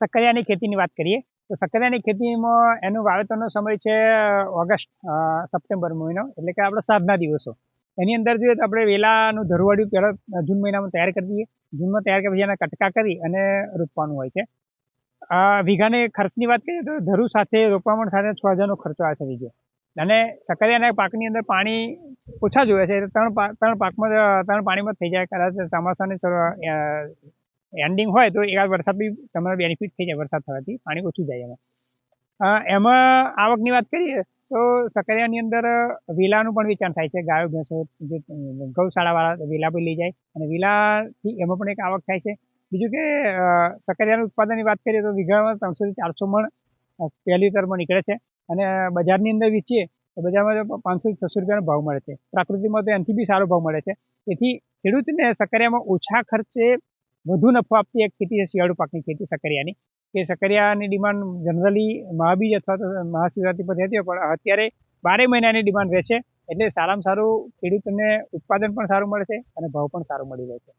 સક્કરિયાની ખેતીની વાત કરીએ તો સક્કરિયાની ખેતીમાં એનું વાવેતરનો સમય છે ઓગસ્ટ સપ્ટેમ્બર મહિનો, એટલે કે આપણે સાંજના દિવસો. એની અંદર જોઈએ તો આપણે વેલાનું ધરુવાડિયું પહેલાં જૂન મહિનામાં તૈયાર કરી દઈએ. જૂનમાં તૈયાર કર્યા પછી એના કટકા કરી અને રોપવાનું હોય છે. વીઘાને ખર્ચની વાત કરીએ તો ધરુ સાથે રોપવામાં સાથે 6,000નો ખર્ચો આવે છે વીઘે. અને સક્કરિયાના પાકની અંદર પાણી ઓછા જોઈએ છે, ત્રણ પાણીમાં થઈ જાય. કદાચ ચોમાસાની એન્ડિંગ હોય તો એકાદ વરસાદ બી તમારે બેનિફિટ થઈ જાય, વરસાદ થવાથી પાણી ઓછું જાય એમાં આવકની વાત કરીએ તો સક્કરિયાની અંદર વેલાનું પણ વેચાણ થાય છે. ગાયો ભેંસો જે ગૌશાળાવાળા વેલા પણ લઈ જાય અને વેલાથી એમાં પણ એક આવક થાય છે. બીજું કે સક્કરિયાનું ઉત્પાદનની વાત કરીએ તો વીઘામાં 300 થી 400 મણ પહેલી તરમાં નીકળે છે અને બજારની અંદર વેચીએ તો બજારમાં 500 થી 600 રૂપિયાનો ભાવ મળે છે. પ્રાકૃતિકમાં તો એનાથી બી સારો ભાવ મળે છે. તેથી ખેડૂતને સક્કરિયામાં ઓછા ખર્ચે વધુ નફો આપતી એક ખેતી છે શિયાળુ પાકની ખેતી સક્કરિયાની. કે સક્કરિયાની ડિમાન્ડ જનરલી મહાબીજ અથવા તો મહાશિવરાત્રી પર રહેતી હોય, પણ અત્યારે 12 મહિનાની ડિમાન્ડ રહેશે. એટલે સારામાં સારું ખેડૂતને ઉત્પાદન પણ સારું મળે છે અને ભાવ પણ સારો મળી રહે છે.